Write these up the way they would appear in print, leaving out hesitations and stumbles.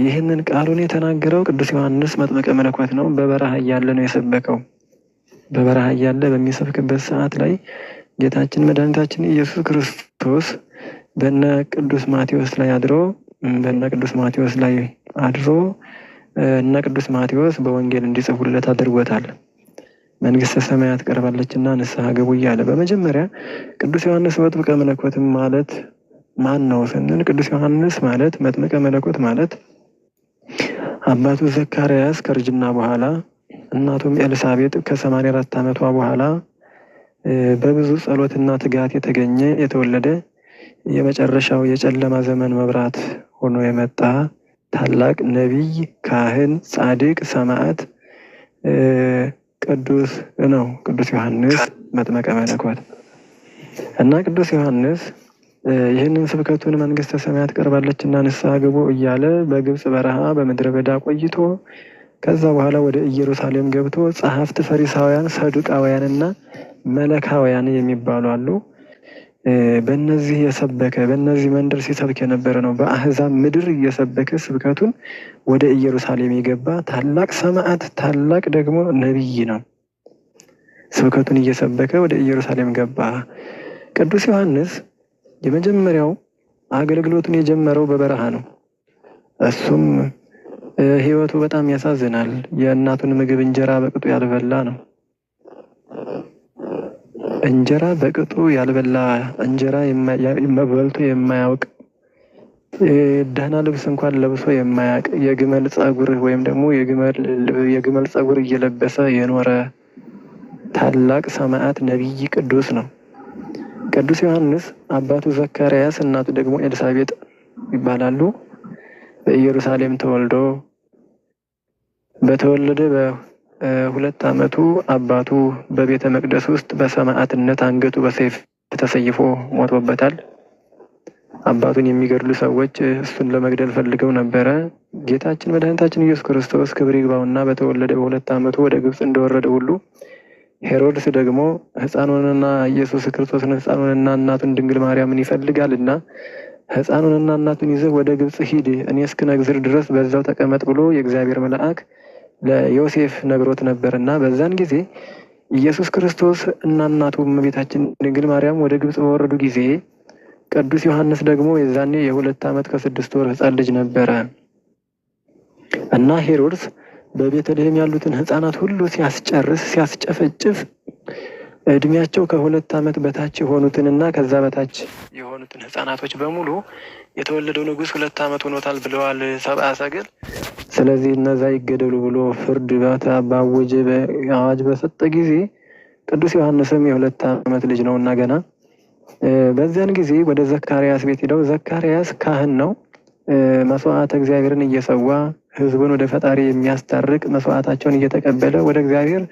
ይህንን ቃሉን የተናገረው ቅዱስ ዮሐንስ መጥምቀ መለኮት ነው። በበረሃ እያለ ነው የሰበከው። በበረሃ እያለ በሚሰብክበት ሰዓት ላይ ጌታችን መድኃኒታችን ኢየሱስ ክርስቶስ በነ ቅዱስ ማቴዎስ ላይ አድሮ እነ ቅዱስ ማቴዎስ በወንጌል እንዲጽፉለት አድርጎታል። መንግስተ ሰማያት ቀርባለችና ንስሐ ግቡ እያለ በመጀመሪያ ቅዱስ ዮሐንስ መጥምቀ መለኮት ማለት ማን ነው ስንል ቅዱስ ዮሐንስ ማለት መጥምቀ መለኮት ማለት አባቱ ዘካርያስ ከእርጅና በኋላ እናቱም ኤልሳቤጥ ከ84 ዓመቷ በኋላ በብዙ ጸሎትና ትጋት የተወለደ የመጨረሻው የጨለማ ዘመን መብራት ሆኖ የመጣ ታላቅ ነቢይ፣ ካህን፣ ጻድቅ፣ ሰማዕት ቅዱስ ነው ቅዱስ ዮሐንስ መጥምቀ መለኮት እና ቅዱስ ዮሐንስ ይህንን ስብከቱን መንግስተ ሰማያት ቀርባለችና ንስሐ ግቡ እያለ በግብፅ በረሃ በምድረ በዳ ቆይቶ ከዛ በኋላ ወደ ኢየሩሳሌም ገብቶ ጸሐፍት ፈሪሳውያን፣ ሰዱቃውያንና መለካውያን የሚባሉ አሉ። በእነዚህ የሰበከ በእነዚህ መንደር ሲሰብክ የነበረ ነው። በአህዛብ ምድር እየሰበከ ስብከቱን ወደ ኢየሩሳሌም የገባ ታላቅ ሰማዕት፣ ታላቅ ደግሞ ነቢይ ነው። ስብከቱን እየሰበከ ወደ ኢየሩሳሌም ገባ። ቅዱስ ዮሐንስ የመጀመሪያው አገልግሎቱን የጀመረው በበረሃ ነው። እሱም ሕይወቱ በጣም ያሳዝናል። የእናቱን ምግብ እንጀራ በቅጡ ያልበላ ነው። እንጀራ በቅጡ ያልበላ፣ እንጀራ በልቶ የማያውቅ፣ ደህና ልብስ እንኳን ለብሶ የማያውቅ፣ የግመል ጸጉር ወይም ደግሞ የግመል ጸጉር እየለበሰ የኖረ ታላቅ ሰማዕት ነቢይ ቅዱስ ነው። ቅዱስ ዮሐንስ አባቱ ዘካርያስ እናቱ ደግሞ ኤልሳቤጥ ይባላሉ። በኢየሩሳሌም በተወለደ በ2 ዓመቱ አባቱ በቤተ መቅደስ ውስጥ በሰማዕትነት አንገቱ በሰይፍ ተሰይፎ ሞቶበታል። አባቱን የሚገድሉ ሰዎች እሱን ለመግደል ፈልገው ነበረ። ጌታችን መድኃኒታችን ኢየሱስ ክርስቶስ ክብር ይግባውና በተወለደ በ2 ዓመቱ ወደ ግብፅ እንደወረደ ሁሉ ሄሮድስ ደግሞ ሕፃኑንና ኢየሱስ ክርስቶስን ሕፃኑንና እናቱን ድንግል ማርያምን ይፈልጋልና ሕፃኑንና እናቱን ይዘህ ወደ ግብፅ ሂድ፣ እኔ እስክነግዝር ድረስ በዛው ተቀመጥ ብሎ የእግዚአብሔር መልአክ ለዮሴፍ ነግሮት ነበርና በዛን ጊዜ ኢየሱስ ክርስቶስ እና እናቱ እመቤታችን ድንግል ማርያም ወደ ግብፅ በወረዱ ጊዜ ቅዱስ ዮሐንስ ደግሞ የዛኔ የ2 ዓመት ከ6 ወር ሕፃን ልጅ ነበረ እና ሄሮድስ በቤተልሔም ያሉትን ሕፃናት ሁሉ ሲያስጨፈጭፍ እድሜያቸው ከ2 ዓመት በታች የሆኑትንና ከዛ በታች የሆኑትን ሕፃናቶች በሙሉ የተወለደው ንጉሥ 2 ዓመት ሆኖታል ብለዋል ሰብአ ሰገል። ስለዚህ እነዛ ይገደሉ ብሎ ፍርድ ባወጀ አዋጅ በሰጠ ጊዜ ቅዱስ ዮሐንስም የ2 ዓመት ልጅ ነው እና ገና በዚያን ጊዜ ወደ ዘካርያስ ቤት ሄደው፣ ዘካርያስ ካህን ነው። መስዋዕተ እግዚአብሔርን እየሰዋ ሕዝቡን ወደ ፈጣሪ የሚያስታርቅ መስዋዕታቸውን እየተቀበለ ወደ እግዚአብሔር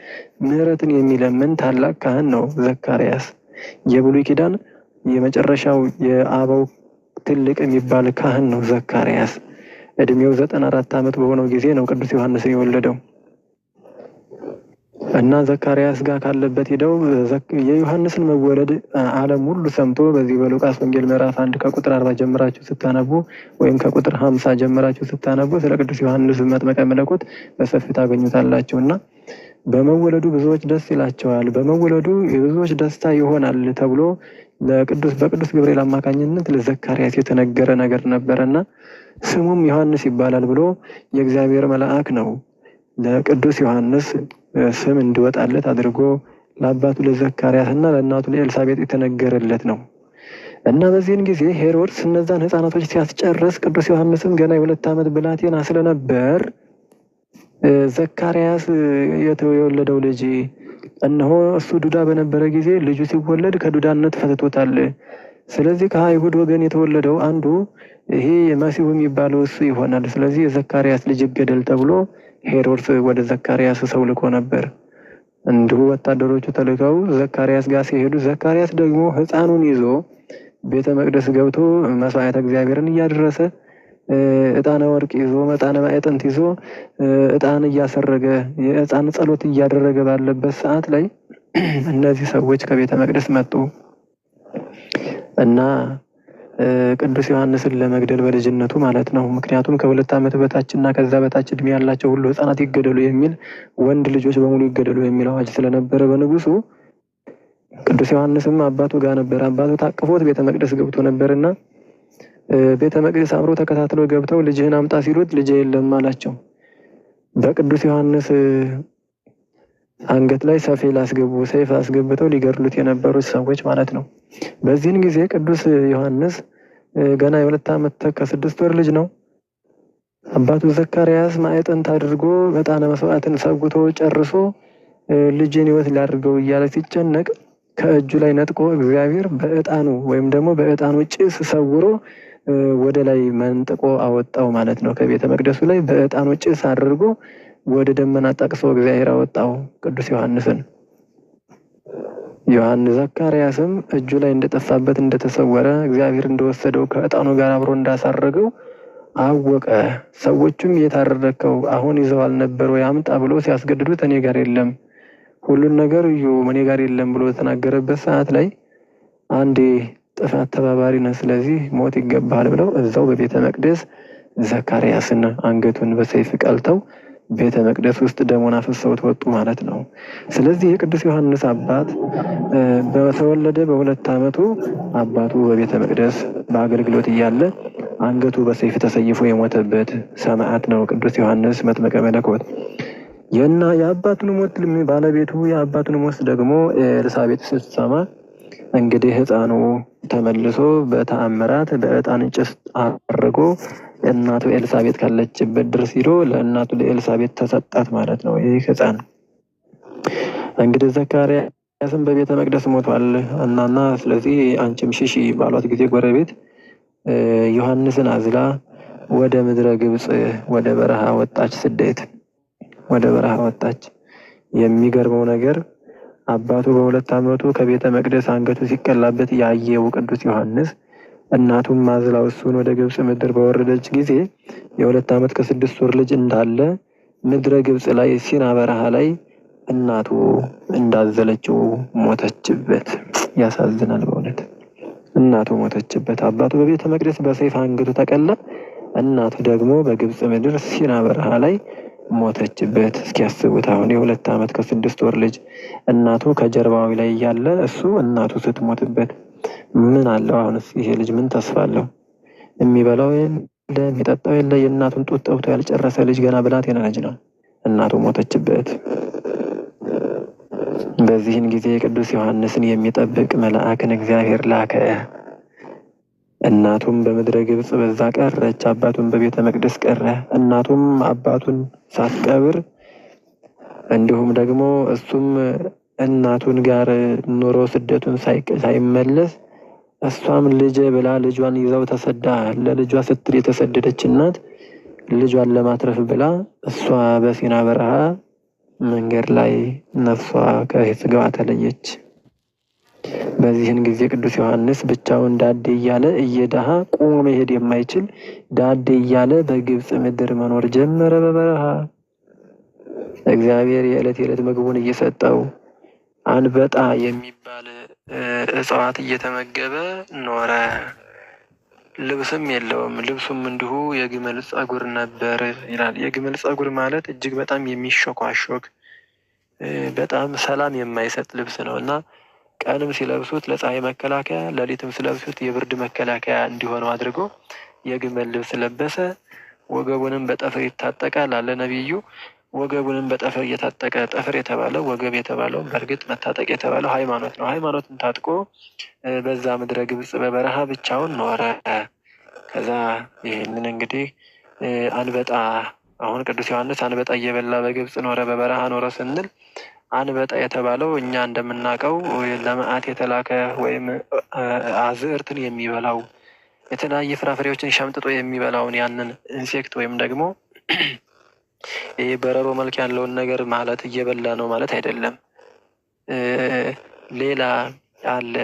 ምሕረትን የሚለምን ታላቅ ካህን ነው ዘካርያስ። የብሉይ ኪዳን የመጨረሻው የአበው ትልቅ የሚባል ካህን ነው ዘካርያስ። እድሜው 94 ዓመት በሆነው ጊዜ ነው ቅዱስ ዮሐንስ የወለደው እና ዘካርያስ ጋር ካለበት ሄደው የዮሐንስን መወለድ ዓለም ሁሉ ሰምቶ በዚህ በሉቃስ ወንጌል ምዕራፍ 1 ከቁጥር 40 ጀምራችሁ ስታነቡ ወይም ከቁጥር 50 ጀምራችሁ ስታነቡ ስለ ቅዱስ ዮሐንስ መጥምቀ መለኮት በሰፊ ታገኙታላችሁ እና በመወለዱ ብዙዎች ደስ ይላቸዋል። በመወለዱ የብዙዎች ደስታ ይሆናል ተብሎ በቅዱስ ገብርኤል አማካኝነት ለዘካርያስ የተነገረ ነገር ነበረና ስሙም ዮሐንስ ይባላል ብሎ የእግዚአብሔር መልአክ ነው ለቅዱስ ዮሐንስ ስም እንዲወጣለት አድርጎ ለአባቱ ለዘካርያስ እና ለእናቱ ለኤልሳቤጥ የተነገረለት ነው እና በዚህን ጊዜ ሄሮድስ እነዛን ሕፃናቶች ሲያስጨርስ ቅዱስ ዮሐንስም ገና የ2 ዓመት ብላቴና ስለነበር ዘካርያስ የወለደው ልጅ እነሆ እሱ ዱዳ በነበረ ጊዜ ልጁ ሲወለድ ከዱዳነት ፈትቶታል። ስለዚህ ከአይሁድ ወገን የተወለደው አንዱ ይሄ መሲሁ የሚባለው እሱ ይሆናል። ስለዚህ የዘካርያስ ልጅ ይገደል ተብሎ ሄሮድስ ወደ ዘካርያስ ሰው ልኮ ነበር። እንዲሁ ወታደሮቹ ተልከው ዘካርያስ ጋር ሲሄዱ ዘካርያስ ደግሞ ሕፃኑን ይዞ ቤተ መቅደስ ገብቶ መስዋዕተ እግዚአብሔርን እያደረሰ ዕጣነ ወርቅ ይዞ ዕጣነ ማዕጠንት ይዞ ዕጣን እያሰረገ የዕጣን ጸሎት እያደረገ ባለበት ሰዓት ላይ እነዚህ ሰዎች ከቤተ መቅደስ መጡ እና ቅዱስ ዮሐንስን ለመግደል በልጅነቱ ማለት ነው። ምክንያቱም ከ2 ዓመት በታች እና ከዛ በታች እድሜ ያላቸው ሁሉ ሕፃናት ይገደሉ የሚል ወንድ ልጆች በሙሉ ይገደሉ የሚል አዋጅ ስለነበረ በንጉሱ ቅዱስ ዮሐንስም አባቱ ጋር ነበር። አባቱ ታቅፎት ቤተ መቅደስ ገብቶ ነበርና ቤተ መቅደስ አብረው ተከታትለው ገብተው ልጅህን አምጣ ሲሉት ልጅ የለም አላቸው። በቅዱስ ዮሐንስ አንገት ላይ ሰይፍ አስገብተው ሊገድሉት የነበሩት ሰዎች ማለት ነው። በዚህን ጊዜ ቅዱስ ዮሐንስ ገና የ2 ዓመት ከ6 ወር ልጅ ነው። አባቱ ዘካርያስ ማዕጠንት አድርጎ ዕጣነ መስዋዕትን ሰውቶ ጨርሶ ልጅን ሕይወት ሊያድርገው እያለ ሲጨነቅ ከእጁ ላይ ነጥቆ እግዚአብሔር በዕጣኑ ወይም ደግሞ በዕጣኑ ጭስ ሰውሮ ወደ ላይ መንጥቆ አወጣው ማለት ነው። ከቤተ መቅደሱ ላይ በዕጣኑ ጭስ አድርጎ ወደ ደመና ጠቅሶ እግዚአብሔር አወጣው ቅዱስ ዮሐንስን። ዘካርያስም እጁ ላይ እንደጠፋበት እንደተሰወረ እግዚአብሔር እንደወሰደው ከዕጣኑ ጋር አብሮ እንዳሳረገው አወቀ። ሰዎቹም የታረደከው አሁን ይዘው አልነበር ወይ አምጣ ብሎ ሲያስገድዱት እኔ ጋር የለም ሁሉን ነገር እዩ እኔ ጋር የለም ብሎ ተናገረበት ሰዓት ላይ አንዴ ጥፋት ተባባሪ ነህ፣ ስለዚህ ሞት ይገባል ብለው እዛው በቤተ መቅደስ ዘካርያስን አንገቱን በሰይፍ ቀልተው ቤተ መቅደስ ውስጥ ደሙን አፍሰውት ወጡ ማለት ነው። ስለዚህ የቅዱስ ዮሐንስ አባት በተወለደ በ2 ዓመቱ አባቱ በቤተ መቅደስ በአገልግሎት እያለ አንገቱ በሰይፍ ተሰይፎ የሞተበት ሰማዕት ነው ቅዱስ ዮሐንስ መጥምቀ መለኮት። የአባቱን ሞት ባለቤቱ የአባቱን ሞት ደግሞ ኤልሳቤጥ ስትሰማ እንግዲህ ሕፃኑ ተመልሶ በተአምራት በዕጣን ጭስ አድርጎ እናቱ ኤልሳቤጥ ካለችበት ድረስ ሄዶ ለእናቱ ለኤልሳቤጥ ተሰጣት ማለት ነው። ይህ ሕፃን እንግዲህ ዘካርያስም በቤተ መቅደስ ሞቷል እናና ስለዚህ አንቺም ሽሺ ባሏት ጊዜ ጎረቤት ዮሐንስን አዝላ ወደ ምድረ ግብጽ ወደ በረሃ ወጣች። ስደት ወደ በረሃ ወጣች። የሚገርመው ነገር አባቱ በ2 ዓመቱ ከቤተ መቅደስ አንገቱ ሲቀላበት ያየው ቅዱስ ዮሐንስ እናቱም ማዝላው እሱን ወደ ግብጽ ምድር በወረደች ጊዜ የ2 ዓመት ከ6 ወር ልጅ እንዳለ ምድረ ግብጽ ላይ ሲና በረሃ ላይ እናቱ እንዳዘለችው ሞተችበት። ያሳዝናል በእውነት እናቱ ሞተችበት። አባቱ በቤተ መቅደስ በሰይፍ አንገቱ ተቀላ፣ እናቱ ደግሞ በግብጽ ምድር ሲና በረሃ ላይ ሞተችበት። እስኪያስቡት አሁን የ2 ዓመት ከ6 ወር ልጅ እናቱ ከጀርባው ላይ እያለ እሱ እናቱ ስትሞትበት ምን አለው? አሁንስ ይሄ ልጅ ምን ተስፋ አለው? የሚበላው የለ የሚጠጣው የለ። የእናቱን ጡት ጠብቶ ያልጨረሰ ልጅ ገና ብላቴና ልጅ ነው። እናቱ ሞተችበት። በዚህን ጊዜ ቅዱስ ዮሐንስን የሚጠብቅ መልአክን እግዚአብሔር ላከ። እናቱም በምድረ ግብጽ በዛ ቀረች፣ አባቱን በቤተ መቅደስ ቀረ። እናቱም አባቱን ሳትቀብር እንዲሁም ደግሞ እሱም እናቱን ጋር ኑሮ ስደቱን ሳይመለስ እሷም ልጄ ብላ ልጇን ይዘው ተሰዳ ለልጇ ስትል የተሰደደች እናት ልጇን ለማትረፍ ብላ እሷ በሲና በረሃ መንገድ ላይ ነፍሷ ከስጋዋ ተለየች። በዚህን ጊዜ ቅዱስ ዮሐንስ ብቻውን ዳዴ እያለ እየዳሃ ቆሞ መሄድ የማይችል ዳዴ እያለ በግብጽ ምድር መኖር ጀመረ በበረሃ። እግዚአብሔር የዕለት ምግቡን እየሰጠው አንበጣ የሚባል እጽዋት እየተመገበ ኖረ። ልብስም የለውም፣ ልብሱም እንዲሁ የግመል ጸጉር ነበር ይላል። የግመል ጸጉር ማለት እጅግ በጣም የሚሾካሾክ በጣም ሰላም የማይሰጥ ልብስ ነው እና ቀንም ሲለብሱት ለፀሐይ መከላከያ፣ ሌሊትም ሲለብሱት የብርድ መከላከያ እንዲሆነው አድርጎ የግመል ልብስ ለበሰ። ወገቡንም በጠፍር ይታጠቃል አለ ነቢዩ። ወገቡንም በጠፍር እየታጠቀ ጠፍር የተባለው ወገብ የተባለው በእርግጥ መታጠቅ የተባለው ሃይማኖት ነው። ሃይማኖትን ታጥቆ በዛ ምድረ ግብጽ በበረሃ ብቻውን ኖረ። ከዛ ይህንን እንግዲህ አንበጣ አሁን ቅዱስ ዮሐንስ አንበጣ እየበላ በግብጽ ኖረ በበረሃ ኖረ ስንል አንበጣ የተባለው እኛ እንደምናውቀው ለመዓት የተላከ ወይም አዝዕርትን የሚበላው የተለያየ ፍራፍሬዎችን ሸምጥጦ የሚበላውን ያንን ኢንሴክት ወይም ደግሞ ይህ በረሮ መልክ ያለውን ነገር ማለት እየበላ ነው ማለት አይደለም። ሌላ አለ።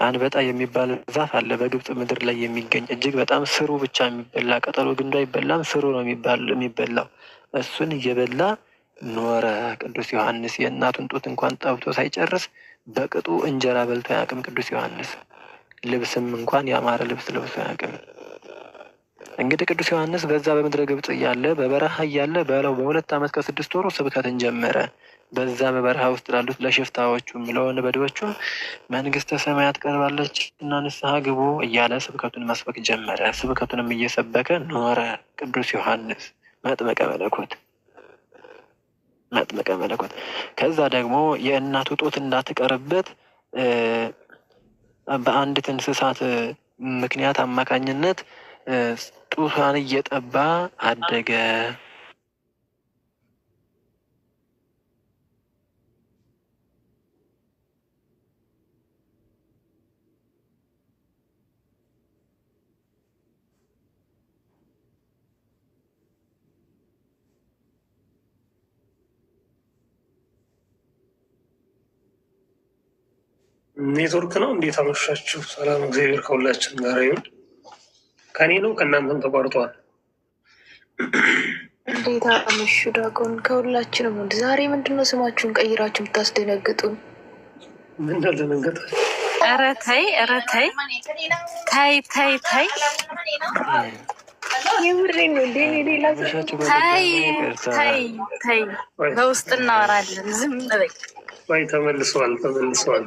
አንበጣ የሚባል ዛፍ አለ በግብጽ ምድር ላይ የሚገኝ እጅግ በጣም ስሩ ብቻ የሚበላ ቅጠሉ ግንዱ አይበላም፣ ስሩ ነው የሚበላው። እሱን እየበላ ኖረ ቅዱስ ዮሐንስ። የእናቱን ጡት እንኳን ጠብቶ ሳይጨርስ በቅጡ እንጀራ በልቶ አያውቅም ቅዱስ ዮሐንስ። ልብስም እንኳን ያማረ ልብስ ለብሶ አያውቅም። እንግዲህ ቅዱስ ዮሐንስ በዛ በምድረ ግብጽ እያለ በበረሃ እያለ በ2 ዓመት ከ6 ወሩ ስብከትን ጀመረ። በዛ በበረሃ ውስጥ ላሉት ለሽፍታዎቹም ለወንበዴዎቹም መንግስተ ሰማያት ቀርባለች እና ንስሐ ግቡ እያለ ስብከቱን መስበክ ጀመረ። ስብከቱንም እየሰበከ ኖረ። ቅዱስ ዮሐንስ መጥምቀ መለኮት መጥምቀ መለኮት። ከዛ ደግሞ የእናቱ ጡት እንዳትቀርበት በአንዲት እንስሳት ምክንያት አማካኝነት ጡቷን እየጠባ አደገ። ኔትወርክ ነው። እንዴት አመሻችሁ? ሰላም እግዚአብሔር ከሁላችን ጋር ይሁን። ከኔ ነው ከእናንተም ተቋርጧል። እንዴት አመሹ ዳጎን? ከሁላችንም ወንድ። ዛሬ ምንድነው ስማችሁን ቀይራችሁ የምታስደነግጡን? ምን ደነገጣችሁ? ኧረ ተይ፣ ኧረ ተይ ተይ ተይ ተይ፣ የምሬን ነው እንዴ? ሌላ ተይ ተይ ተይ፣ በውስጥ እናወራለን። ዝም በይ። ወይ ተመልሷል፣ ተመልሷል።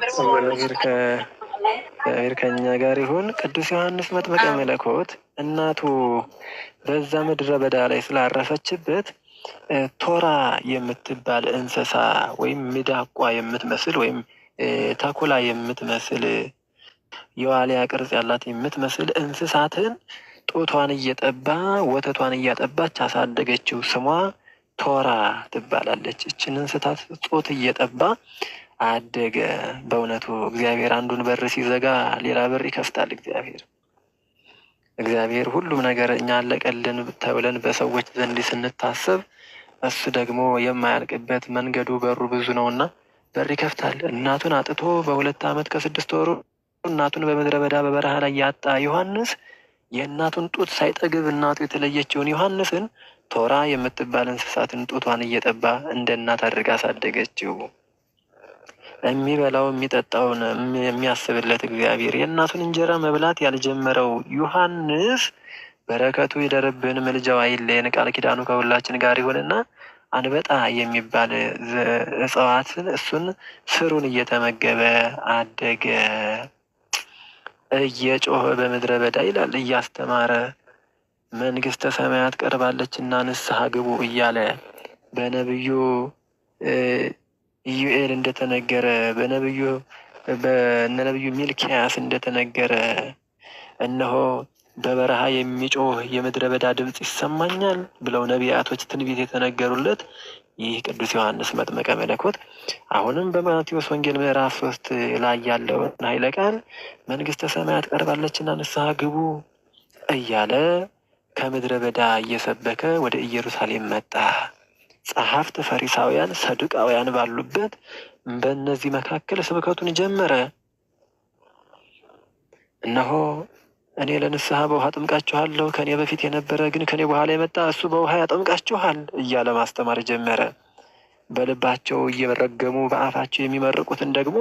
እግዚአብሔር ከኛ ጋር ይሁን። ቅዱስ ዮሐንስ መጥምቀ መለኮት እናቱ በዛ ምድረ በዳ ላይ ስላረፈችበት ቶራ የምትባል እንስሳ ወይም ሚዳቋ የምትመስል ወይም ተኩላ የምትመስል የዋልያ ቅርጽ ያላት የምትመስል እንስሳትን ጡቷን እየጠባ ወተቷን እያጠባች አሳደገችው። ስሟ ቶራ ትባላለች። እችን እንስሳት ጡት እየጠባ አደገ። በእውነቱ እግዚአብሔር አንዱን በር ሲዘጋ ሌላ በር ይከፍታል። እግዚአብሔር ሁሉም ነገር እኛ አለቀልን ተብለን በሰዎች ዘንድ ስንታሰብ እሱ ደግሞ የማያልቅበት መንገዱ በሩ ብዙ ነውና በር ይከፍታል። እናቱን አጥቶ በ2 ዓመት ከ6 ወሩ እናቱን በምድረ በዳ በበረሃ ላይ ያጣ ዮሐንስ የእናቱን ጡት ሳይጠግብ እናቱ የተለየችውን ዮሐንስን ቶራ የምትባል እንስሳትን ጡቷን እየጠባ እንደ እናት አድርጋ አሳደገችው። የሚበላው የሚጠጣውን የሚያስብለት እግዚአብሔር የእናቱን እንጀራ መብላት ያልጀመረው ዮሐንስ በረከቱ ይደርብን፣ ምልጃው አይለየን፣ ቃል ኪዳኑ ከሁላችን ጋር ይሁንና አንበጣ የሚባል እጽዋትን እሱን ስሩን እየተመገበ አደገ። እየጮኸ በምድረ በዳ ይላል እያስተማረ መንግስተ ሰማያት ቀርባለችና ንስሐ ግቡ እያለ በነብዩ ኢዩኤል እንደተነገረ በነብዩ ሚልኪያስ እንደተነገረ እነሆ በበረሃ የሚጮህ የምድረ በዳ ድምፅ ይሰማኛል ብለው ነቢያቶች ትንቢት የተነገሩለት ይህ ቅዱስ ዮሐንስ መጥምቀ መለኮት አሁንም በማቴዎስ ወንጌል ምዕራፍ 3 ላይ ያለውን ኃይለ ቃል መንግስተ ሰማያት ቀርባለችና ንስሐ ግቡ እያለ ከምድረ በዳ እየሰበከ ወደ ኢየሩሳሌም መጣ። ጸሐፍት፣ ፈሪሳውያን፣ ሰዱቃውያን ባሉበት በእነዚህ መካከል ስብከቱን ጀመረ። እነሆ እኔ ለንስሐ በውሃ አጠምቃችኋለሁ፣ ከኔ በፊት የነበረ ግን ከኔ በኋላ የመጣ እሱ በውሃ ያጠምቃችኋል እያለ ማስተማር ጀመረ። በልባቸው እየረገሙ በአፋቸው የሚመርቁትን ደግሞ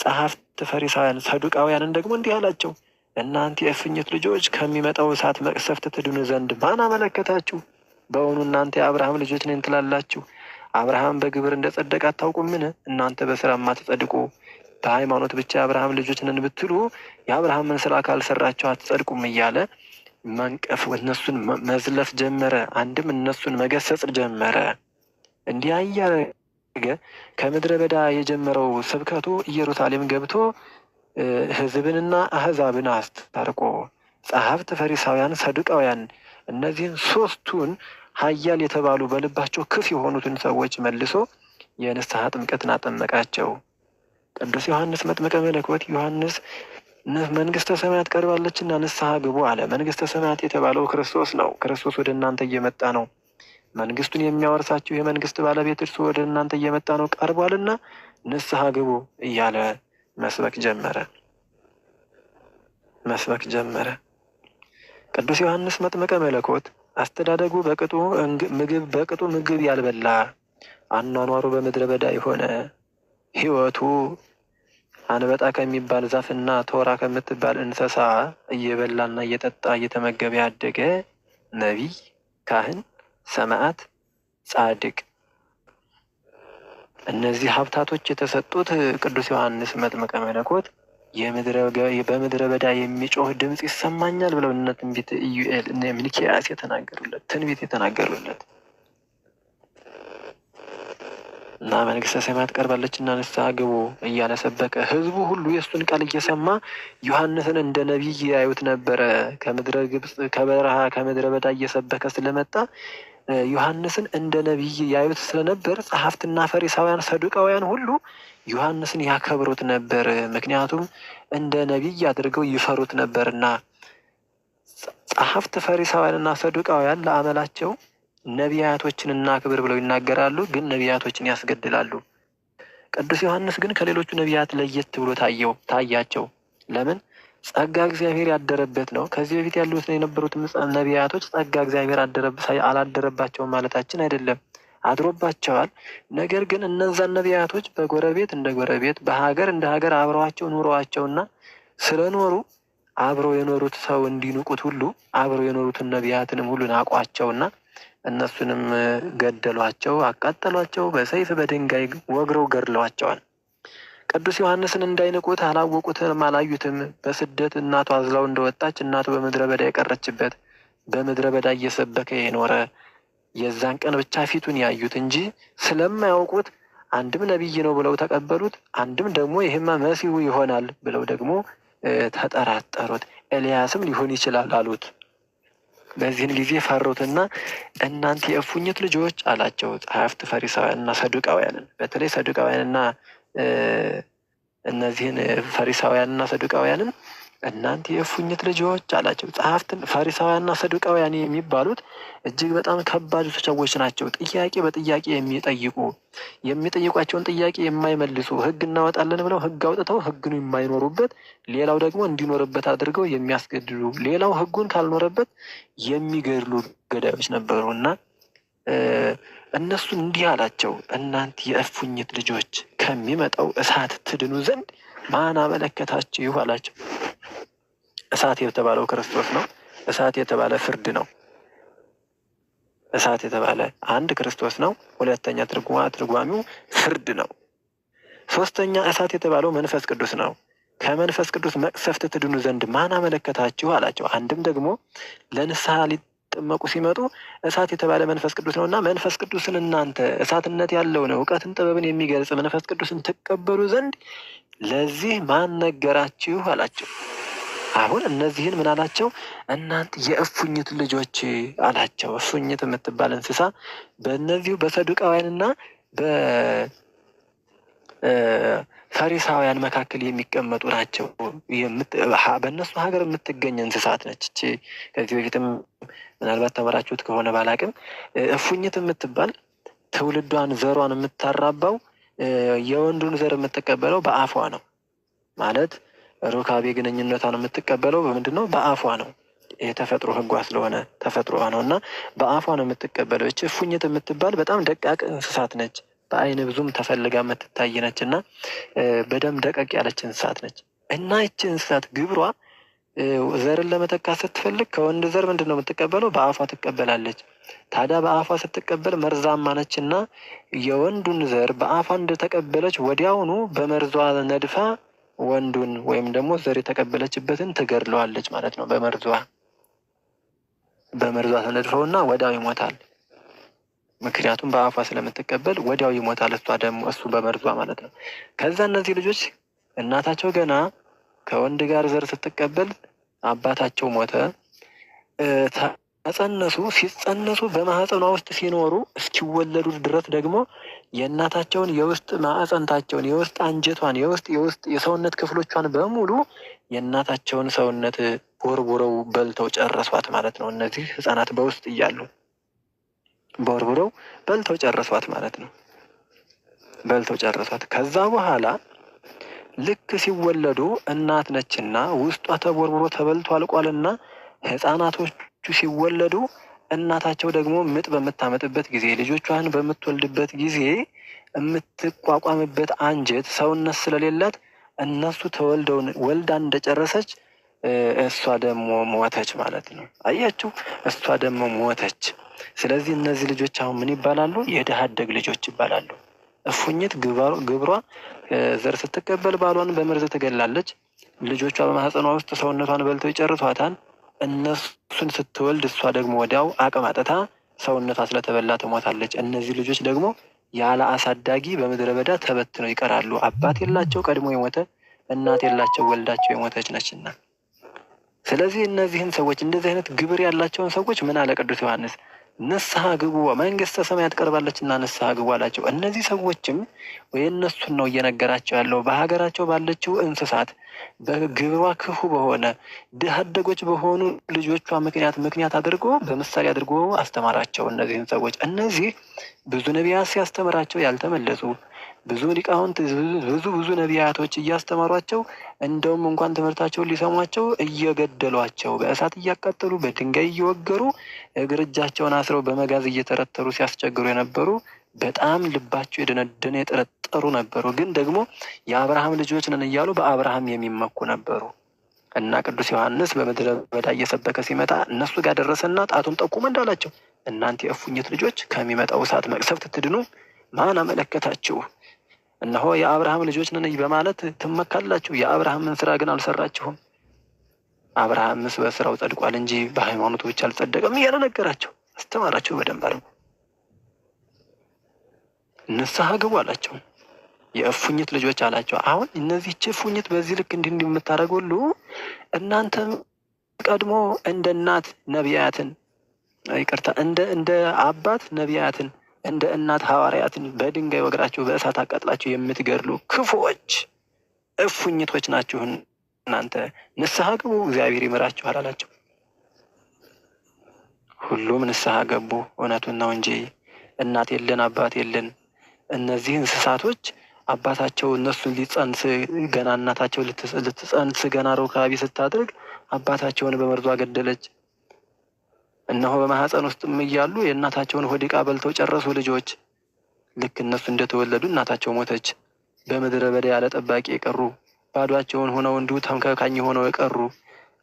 ጸሐፍት፣ ፈሪሳውያን፣ ሰዱቃውያንን ደግሞ እንዲህ አላቸው፣ እናንተ የእፉኝት ልጆች ከሚመጣው እሳት መቅሰፍት ትድኑ ዘንድ ማን አመለከታችሁ? በእውኑ እናንተ የአብርሃም ልጆች ነን ትላላችሁ። አብርሃም በግብር እንደ ጸደቀ አታውቁምን? እናንተ በስራ ማትጸድቁ በሃይማኖት ብቻ የአብርሃም ልጆች ነን ብትሉ የአብርሃምን ስራ ካልሰራቸው አትጸድቁም እያለ መንቀፍ እነሱን መዝለፍ ጀመረ። አንድም እነሱን መገሰጽ ጀመረ። እንዲህ እያደረገ ከምድረ በዳ የጀመረው ስብከቱ ኢየሩሳሌም ገብቶ ሕዝብንና አህዛብን አስታርቆ ጸሐፍት፣ ፈሪሳውያን፣ ሰዱቃውያን እነዚህን ሶስቱን ኃያል የተባሉ በልባቸው ክፍ የሆኑትን ሰዎች መልሶ የንስሐ ጥምቀትን አጠመቃቸው። ቅዱስ ዮሐንስ መጥምቀ መለኮት ዮሐንስ መንግስተ ሰማያት ቀርባለችና ንስሐ ግቡ አለ። መንግስተ ሰማያት የተባለው ክርስቶስ ነው። ክርስቶስ ወደ እናንተ እየመጣ ነው። መንግስቱን የሚያወርሳችሁ የመንግስት ባለቤት እርሱ ወደ እናንተ እየመጣ ነው፣ ቀርቧልና ንስሐ ግቡ እያለ መስበክ ጀመረ። ቅዱስ ዮሐንስ መጥምቀ መለኮት አስተዳደጉ በቅጡ ምግብ ያልበላ፣ አኗኗሩ በምድረ በዳ የሆነ፣ ሕይወቱ አንበጣ ከሚባል ዛፍና ቶራ ከምትባል እንስሳ እየበላና እየጠጣ እየተመገበ ያደገ ነቢይ፣ ካህን፣ ሰማዕት፣ ጻድቅ። እነዚህ ሀብታቶች የተሰጡት ቅዱስ ዮሐንስ መጥምቀ መለኮት በምድረ በዳ የሚጮህ ድምፅ ይሰማኛል ብለው እነ ትንቢት ኢዩኤል እነ ሚልኪያስ የተናገሩለት ትንቢት የተናገሩለት እና መንግስተ ሰማያት ቀርባለችና ንስሐ ግቡ እያለ ሰበከ። ህዝቡ ሁሉ የእሱን ቃል እየሰማ ዮሐንስን እንደ ነቢይ ያዩት ነበረ። ከምድረ ግብፅ ከበረሃ ከምድረ በዳ እየሰበከ ስለመጣ ዮሐንስን እንደ ነቢይ ያዩት ስለነበር ጸሐፍትና ፈሪሳውያን ሰዱቃውያን ሁሉ ዮሐንስን ያከብሩት ነበር። ምክንያቱም እንደ ነቢይ አድርገው ይፈሩት ነበርና። ጸሐፍት ፈሪሳውያንና ሰዱቃውያን ለአመላቸው ነቢያቶችን እናክብር ብለው ይናገራሉ፣ ግን ነቢያቶችን ያስገድላሉ። ቅዱስ ዮሐንስ ግን ከሌሎቹ ነቢያት ለየት ብሎ ታያቸው። ለምን? ጸጋ እግዚአብሔር ያደረበት ነው። ከዚህ በፊት ያሉት የነበሩት ነቢያቶች ጸጋ እግዚአብሔር አላደረባቸውም ማለታችን አይደለም፣ አድሮባቸዋል። ነገር ግን እነዛን ነቢያቶች በጎረቤት እንደ ጎረቤት በሀገር እንደ ሀገር አብረዋቸው ኑረዋቸውና ስለኖሩ አብረው የኖሩት ሰው እንዲንቁት ሁሉ አብረው የኖሩትን ነቢያትንም ሁሉ ናቋቸውና እነሱንም ገደሏቸው፣ አቃጠሏቸው፣ በሰይፍ በድንጋይ ወግረው ገድለዋቸዋል። ቅዱስ ዮሐንስን እንዳይንቁት አላወቁትም፣ አላዩትም። በስደት እናቱ አዝላው እንደወጣች እናቱ በምድረ በዳ የቀረችበት በምድረ በዳ እየሰበከ የኖረ የዛን ቀን ብቻ ፊቱን ያዩት እንጂ ስለማያውቁት አንድም ነቢይ ነው ብለው ተቀበሉት፣ አንድም ደግሞ ይህማ መሲሁ ይሆናል ብለው ደግሞ ተጠራጠሩት። ኤልያስም ሊሆን ይችላል አሉት። በዚህን ጊዜ ፈሩትና እናንተ የእፉኝት ልጆች አላቸው። ጸሐፍት ፈሪሳውያንና ሰዱቃውያንን በተለይ ሰዱቃውያንና እነዚህን ፈሪሳውያንና ሰዱቃውያንን እናንተ የእፉኝት ልጆች አላቸው። ጸሐፍትን ፈሪሳውያንና ሰዱቃውያን የሚባሉት እጅግ በጣም ከባድ ሰዎች ናቸው። ጥያቄ በጥያቄ የሚጠይቋቸውን ጥያቄ የማይመልሱ፣ ሕግ እናወጣለን ብለው ሕግ አውጥተው ሕግን የማይኖሩበት፣ ሌላው ደግሞ እንዲኖርበት አድርገው የሚያስገድሉ፣ ሌላው ሕጉን ካልኖረበት የሚገድሉ ገዳዮች ነበሩ እና እነሱን እንዲህ አላቸው፣ እናንተ የእፉኝት ልጆች ከሚመጣው እሳት ትድኑ ዘንድ ማን አመለከታችሁ አላቸው። እሳት የተባለው ክርስቶስ ነው። እሳት የተባለ ፍርድ ነው። እሳት የተባለ አንድ ክርስቶስ ነው። ሁለተኛ ትርጓሚው ፍርድ ነው። ሶስተኛ እሳት የተባለው መንፈስ ቅዱስ ነው። ከመንፈስ ቅዱስ መቅሰፍት ትድኑ ዘንድ ማን አመለከታችሁ አላቸው። አንድም ደግሞ ለንስሐ ሊጠመቁ ሲመጡ እሳት የተባለ መንፈስ ቅዱስ ነው እና መንፈስ ቅዱስን እናንተ እሳትነት ያለው ነው እውቀትን ጥበብን የሚገልጽ መንፈስ ቅዱስን ትቀበሉ ዘንድ ለዚህ ማን ነገራችሁ አላቸው። አሁን እነዚህን ምን አላቸው? እናንተ የእፉኝት ልጆች አላቸው። እፉኝት የምትባል እንስሳ በእነዚሁ በሰዱቃውያንና በፈሪሳውያን መካከል የሚቀመጡ ናቸው። በእነሱ ሀገር የምትገኝ እንስሳት ነች። ከዚህ በፊትም ምናልባት ተመራችሁት ከሆነ ባላቅም እፉኝት የምትባል ትውልዷን ዘሯን የምታራባው የወንዱን ዘር የምትቀበለው በአፏ ነው ማለት ሩካቤ ግንኙነቷን የምትቀበለው በምንድን ነው? በአፏ ነው። የተፈጥሮ ሕጓ ስለሆነ ተፈጥሮዋ ነው እና በአፏ ነው የምትቀበለው። እች እፉኝት የምትባል በጣም ደቃቅ እንስሳት ነች። በአይን ብዙም ተፈልጋ የምትታይ ነች እና በደም ደቀቅ ያለች እንስሳት ነች እና ይች እንስሳት ግብሯ ዘርን ለመተካት ስትፈልግ ከወንድ ዘር ምንድን ነው የምትቀበለው? በአፏ ትቀበላለች። ታዲያ በአፏ ስትቀበል መርዛማ ነች እና የወንዱን ዘር በአፏ እንደተቀበለች ወዲያውኑ በመርዟ ነድፋ ወንዱን ወይም ደግሞ ዘር የተቀበለችበትን ትገድለዋለች ማለት ነው። በመርዟ ተነድፈውና ወዲያው ይሞታል። ምክንያቱም በአፏ ስለምትቀበል ወዲያው ይሞታል። እሱ በመርዟ ማለት ነው። ከዛ እነዚህ ልጆች እናታቸው ገና ከወንድ ጋር ዘር ስትቀበል አባታቸው ሞተ። ተጸነሱ። ሲጸነሱ በማህፀኗ ውስጥ ሲኖሩ እስኪወለዱ ድረስ ደግሞ የእናታቸውን የውስጥ ማዕፀንታቸውን የውስጥ አንጀቷን የውስጥ የሰውነት ክፍሎቿን በሙሉ የእናታቸውን ሰውነት ቦርቡረው በልተው ጨረሷት ማለት ነው። እነዚህ ህፃናት በውስጥ እያሉ ቦርቡረው በልተው ጨረሷት ማለት ነው። በልተው ጨረሷት። ከዛ በኋላ ልክ ሲወለዱ እናት ነችና ውስጧ ተቦርቡሮ ተበልቶ አልቋልና ህፃናቶቹ ሲወለዱ እናታቸው ደግሞ ምጥ በምታመጥበት ጊዜ ልጆቿን በምትወልድበት ጊዜ የምትቋቋምበት አንጀት ሰውነት ስለሌላት እነሱ ተወልደው ወልዳ እንደጨረሰች እሷ ደግሞ ሞተች ማለት ነው። አያችሁ፣ እሷ ደግሞ ሞተች። ስለዚህ እነዚህ ልጆች አሁን ምን ይባላሉ? የድሃ አደግ ልጆች ይባላሉ። እፉኝት ግብሯ ዘር ስትቀበል ባሏን በመርዝ ትገላለች። ልጆቿ በማህፀኗ ውስጥ ሰውነቷን በልተው ይጨርሷታል። እነሱን ስትወልድ እሷ ደግሞ ወዲያው አቅም አጥታ ሰውነቷ ስለተበላ ትሞታለች። እነዚህ ልጆች ደግሞ ያለ አሳዳጊ በምድረ በዳ ተበትነው ይቀራሉ። አባት የላቸው ቀድሞ የሞተ፣ እናት የላቸው ወልዳቸው የሞተች ነችና። ስለዚህ እነዚህን ሰዎች እንደዚህ አይነት ግብር ያላቸውን ሰዎች ምን አለ ቅዱስ ዮሐንስ? ንስሐ ግቡ መንግስተ ሰማያት ቀርባለችና ንስሐ ግቡ አላቸው። እነዚህ ሰዎችም ወይ እነሱን ነው እየነገራቸው ያለው። በሀገራቸው ባለችው እንስሳት በግብሯ ክፉ በሆነ ድሃ አደጎች በሆኑ ልጆቿ ምክንያት አድርጎ በምሳሌ አድርጎ አስተማራቸው እነዚህን ሰዎች። እነዚህ ብዙ ነቢያት ሲያስተምራቸው ያልተመለሱ ብዙ ሊቃውንት ብዙ ነቢያቶች እያስተማሯቸው እንደውም እንኳን ትምህርታቸውን ሊሰሟቸው እየገደሏቸው በእሳት እያቃጠሉ በድንጋይ እየወገሩ እግር እጃቸውን አስረው በመጋዝ እየተረተሩ ሲያስቸግሩ የነበሩ በጣም ልባቸው የደነደነ የጠረጠሩ ነበሩ። ግን ደግሞ የአብርሃም ልጆች ነን እያሉ በአብርሃም የሚመኩ ነበሩ። እና ቅዱስ ዮሐንስ በምድረ በዳ እየሰበከ ሲመጣ እነሱ ጋር ደረሰና ጣቱን ጠቁሞ እንዳላቸው እናንተ የእፉኝት ልጆች ከሚመጣው እሳት መቅሰፍት ትድኑ ማን አመለከታችሁ? እነሆ የአብርሃም ልጆች ነን በማለት ትመካላችሁ፣ የአብርሃምን ስራ ግን አልሰራችሁም። አብርሃምስ በስራው ጸድቋል እንጂ በሃይማኖቱ ብቻ አልጸደቀም እያለ ነገራቸው፣ አስተማራቸው በደንብ አድርጎ። ንስሐ ግቡ አላቸው። የእፉኝት ልጆች አላቸው። አሁን እነዚህ እፉኝት በዚህ ልክ እንዲህ የምታደርጉ ሁሉ እናንተም ቀድሞ እንደ እናት ነቢያትን እንደ አባት ነቢያትን እንደ እናት ሐዋርያትን በድንጋይ ወግራችሁ በእሳት አቃጥላችሁ የምትገድሉ ክፉዎች እፉኝቶች ናችሁ። እናንተ ንስሐ ግቡ እግዚአብሔር ይምራችኋል አላቸው። ሁሉም ንስሐ ገቡ። እውነቱን ነው እንጂ እናት የለን አባት የለን። እነዚህ እንስሳቶች አባታቸው እነሱን ሊጸንስ ገና እናታቸው ልትጸንስ ገና ሩካቤ ስታደርግ አባታቸውን በመርዟ ገደለች። እነሆ በማህፀን ውስጥም እያሉ የእናታቸውን ሆድ ዕቃ በልተው ጨረሱ ልጆች። ልክ እነሱ እንደተወለዱ እናታቸው ሞተች። በምድረ በዳ ያለ ጠባቂ የቀሩ ባዷቸውን ሆነው እንዲሁ ተምከካኝ ሆነው የቀሩ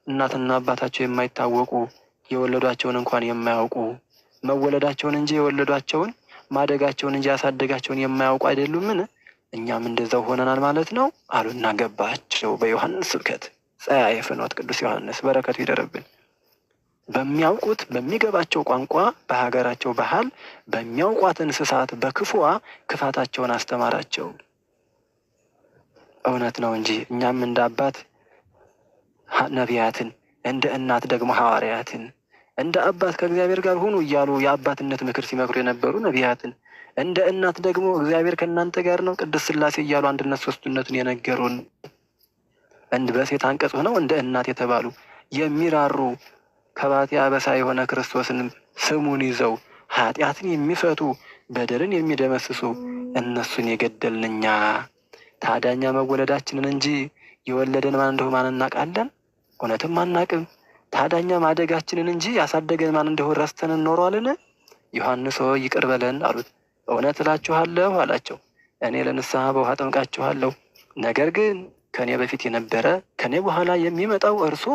እናትና አባታቸው የማይታወቁ የወለዷቸውን እንኳን የማያውቁ መወለዳቸውን እንጂ የወለዷቸውን ማደጋቸውን እንጂ ያሳደጋቸውን የማያውቁ አይደሉምን? እኛም እንደዛው ሆነናል ማለት ነው አሉና ገባቸው። በዮሐንስ ስብከት ጸያየ ፍኖት ቅዱስ ዮሐንስ በረከቱ ይደረብን። በሚያውቁት በሚገባቸው ቋንቋ በሀገራቸው ባህል በሚያውቋት እንስሳት በክፉዋ ክፋታቸውን አስተማራቸው። እውነት ነው እንጂ እኛም እንደ አባት ነቢያትን እንደ እናት ደግሞ ሐዋርያትን እንደ አባት ከእግዚአብሔር ጋር ሁኑ እያሉ የአባትነት ምክር ሲመክሩ የነበሩ ነቢያትን እንደ እናት ደግሞ እግዚአብሔር ከእናንተ ጋር ነው ቅድስት ሥላሴ እያሉ አንድነት ሶስትነቱን የነገሩን በሴት አንቀጽ ሆነው እንደ እናት የተባሉ የሚራሩ ከባቴ አበሳ የሆነ ክርስቶስን ስሙን ይዘው ኃጢአትን የሚፈቱ በደልን የሚደመስሱ እነሱን የገደልን እኛ ታዳኛ መወለዳችንን እንጂ የወለደን ማን እንደሆነ ማን እናውቃለን? እውነትም አናቅም። ታዳኛ ማደጋችንን እንጂ ያሳደገን ማን እንደሆነ ረስተን እንኖረዋልን? ዮሐንስ ሆይ ይቅር በለን አሉት። እውነት እላችኋለሁ አላቸው፣ እኔ ለንስሐ በውሃ አጠምቃችኋለሁ። ነገር ግን ከእኔ በፊት የነበረ ከእኔ በኋላ የሚመጣው እርሱ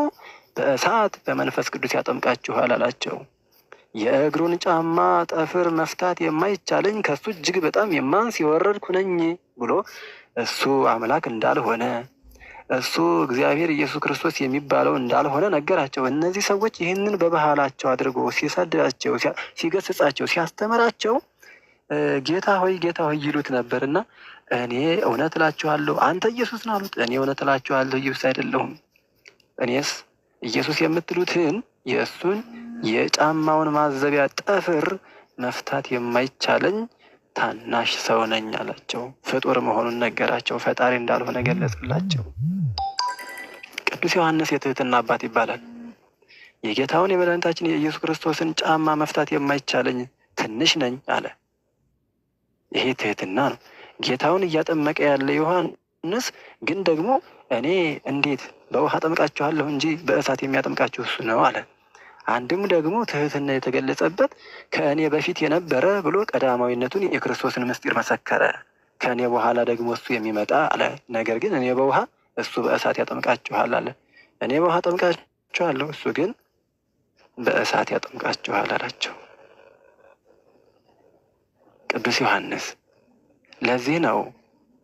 በእሳት በመንፈስ ቅዱስ ያጠምቃችኋል አላቸው። የእግሩን ጫማ ጠፍር መፍታት የማይቻለኝ ከሱ እጅግ በጣም የማንስ የወረድኩ ነኝ ብሎ እሱ አምላክ እንዳልሆነ እሱ እግዚአብሔር ኢየሱስ ክርስቶስ የሚባለው እንዳልሆነ ነገራቸው። እነዚህ ሰዎች ይህንን በባህላቸው አድርጎ ሲሰድባቸው፣ ሲገስጻቸው፣ ሲያስተምራቸው ጌታ ሆይ ይሉት ነበር እና እኔ እውነት እላችኋለሁ አንተ ኢየሱስ ነው አሉት። እኔ እውነት እላችኋለሁ ኢየሱስ አይደለሁም። እኔስ ኢየሱስ የምትሉትን የእሱን የጫማውን ማዘቢያ ጠፍር መፍታት የማይቻለኝ ታናሽ ሰው ነኝ አላቸው። ፍጡር መሆኑን ነገራቸው። ፈጣሪ እንዳልሆነ ገለጽላቸው። ቅዱስ ዮሐንስ የትህትና አባት ይባላል። የጌታውን የመድኃኒታችን የኢየሱስ ክርስቶስን ጫማ መፍታት የማይቻለኝ ትንሽ ነኝ አለ። ይሄ ትህትና ነው። ጌታውን እያጠመቀ ያለ ዮሐንስ ግን ደግሞ እኔ እንዴት በውሃ አጠምቃችኋለሁ እንጂ በእሳት የሚያጠምቃችሁ እሱ ነው አለ። አንድም ደግሞ ትህትና የተገለጸበት ከእኔ በፊት የነበረ ብሎ ቀዳማዊነቱን የክርስቶስን ምስጢር መሰከረ። ከእኔ በኋላ ደግሞ እሱ የሚመጣ አለ። ነገር ግን እኔ በውሃ እሱ በእሳት ያጠምቃችኋል አለ። እኔ በውሃ አጠምቃችኋለሁ፣ እሱ ግን በእሳት ያጠምቃችኋል አላቸው። ቅዱስ ዮሐንስ ለዚህ ነው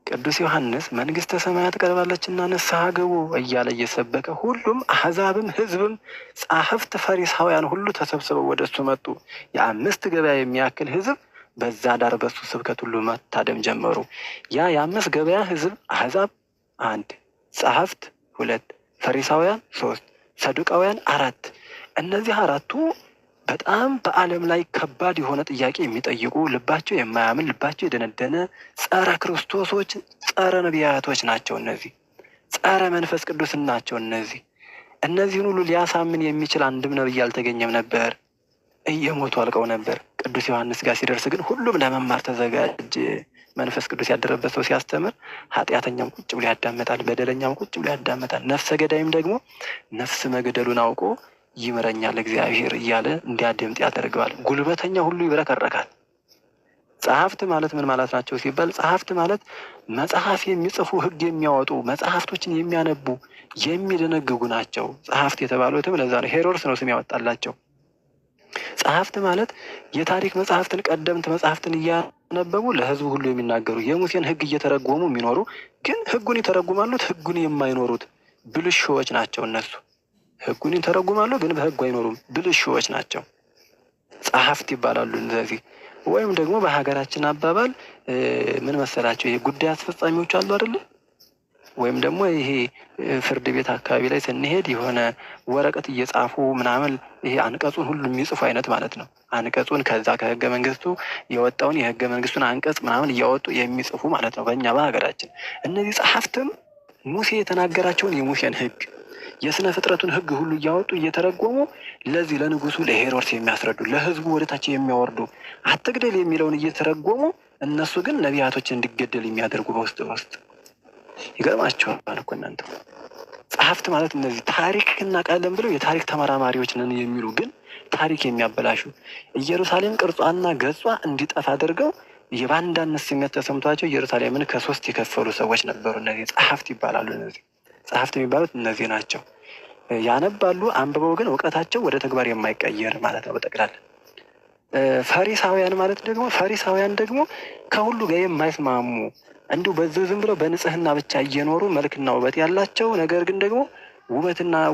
ቅዱስ ዮሐንስ መንግስተ ሰማያት ቀርባለችና ንስሐ ግቡ እያለ እየሰበከ ሁሉም አሕዛብም ሕዝብም ጻሕፍት ፈሪሳውያን ሁሉ ተሰብስበው ወደ እሱ መጡ። የአምስት ገበያ የሚያክል ሕዝብ በዛ ዳር በሱ ስብከት ሁሉ መታደም ጀመሩ። ያ የአምስት ገበያ ሕዝብ አሕዛብ 1፣ ጻሕፍት 2፣ ፈሪሳውያን 3፣ ሰዱቃውያን 4። እነዚህ 4ቱ በጣም በዓለም ላይ ከባድ የሆነ ጥያቄ የሚጠይቁ ልባቸው የማያምን ልባቸው የደነደነ ጸረ ክርስቶሶች፣ ጸረ ነቢያቶች ናቸው። እነዚህ ጸረ መንፈስ ቅዱስ ናቸው። እነዚህን ሁሉ ሊያሳምን የሚችል አንድም ነቢይ አልተገኘም ነበር። እየሞቱ አልቀው ነበር። ቅዱስ ዮሐንስ ጋር ሲደርስ ግን ሁሉም ለመማር ተዘጋጀ። መንፈስ ቅዱስ ያደረበት ሰው ሲያስተምር ኃጢአተኛም ቁጭ ብሎ ያዳመጣል፣ በደለኛም ቁጭ ብሎ ያዳመጣል። ነፍሰ ገዳይም ደግሞ ነፍስ መግደሉን አውቆ ይምረኛል እግዚአብሔር እያለ እንዲያደምጥ ያደርገዋል። ጉልበተኛ ሁሉ ይብረከረካል። ጸሐፍት ማለት ምን ማለት ናቸው ሲባል፣ ጸሐፍት ማለት መጽሐፍ የሚጽፉ ሕግ የሚያወጡ መጽሐፍቶችን የሚያነቡ የሚደነግጉ ናቸው። ጸሐፍት የተባሉትም ለዛ ነው። ሄሮድስ ነው ስም ያወጣላቸው። ጸሐፍት ማለት የታሪክ መጽሐፍትን ቀደምት መጽሐፍትን እያነበቡ ለሕዝቡ ሁሉ የሚናገሩ የሙሴን ሕግ እየተረጎሙ የሚኖሩ ግን ሕጉን ይተረጉማሉት ሕጉን የማይኖሩት ብልሹዎች ናቸው። እነሱ ሕጉን ይተረጉማሉ ግን በሕጉ አይኖሩም። ብልሹዎች ናቸው፣ ጸሐፍት ይባላሉ እነዚህ። ወይም ደግሞ በሀገራችን አባባል ምን መሰላቸው? ይሄ ጉዳይ አስፈጻሚዎች አሉ አይደለ? ወይም ደግሞ ይሄ ፍርድ ቤት አካባቢ ላይ ስንሄድ የሆነ ወረቀት እየጻፉ ምናምን ይሄ አንቀጹን ሁሉ የሚጽፉ አይነት ማለት ነው። አንቀጹን ከዛ ከህገ መንግስቱ የወጣውን የህገ መንግስቱን አንቀጽ ምናምን እያወጡ የሚጽፉ ማለት ነው በእኛ በሀገራችን። እነዚህ ጸሐፍትም ሙሴ የተናገራቸውን የሙሴን ህግ የስነ ፍጥረቱን ህግ ሁሉ እያወጡ እየተረጎሙ ለዚህ ለንጉሱ ለሄሮድስ የሚያስረዱ ለህዝቡ ወደታች የሚያወርዱ አትግደል የሚለውን እየተረጎሙ እነሱ ግን ነቢያቶችን እንዲገደል የሚያደርጉ በውስጥ ይገርማቸዋል እኮ እናንተ። ጸሐፍት ማለት እነዚህ ታሪክና ቀለም ብለው የታሪክ ተመራማሪዎች ነን የሚሉ ግን ታሪክ የሚያበላሹ ኢየሩሳሌም ቅርጿና ገጿ እንዲጠፋ አድርገው የባንዳነት ስሜት ተሰምቷቸው ኢየሩሳሌምን ከሶስት የከፈሉ ሰዎች ነበሩ። እነዚህ ጸሐፍት ይባላሉ። እነዚህ ጸሐፍት የሚባሉት እነዚህ ናቸው። ያነባሉ፣ አንብበው ግን እውቀታቸው ወደ ተግባር የማይቀየር ማለት ነው በጠቅላላ። ፈሪሳውያን ደግሞ ከሁሉ ጋር የማይስማሙ እንዲሁ በዚህ ዝም ብለው በንጽህና ብቻ እየኖሩ መልክና ውበት ያላቸው ነገር ግን ደግሞ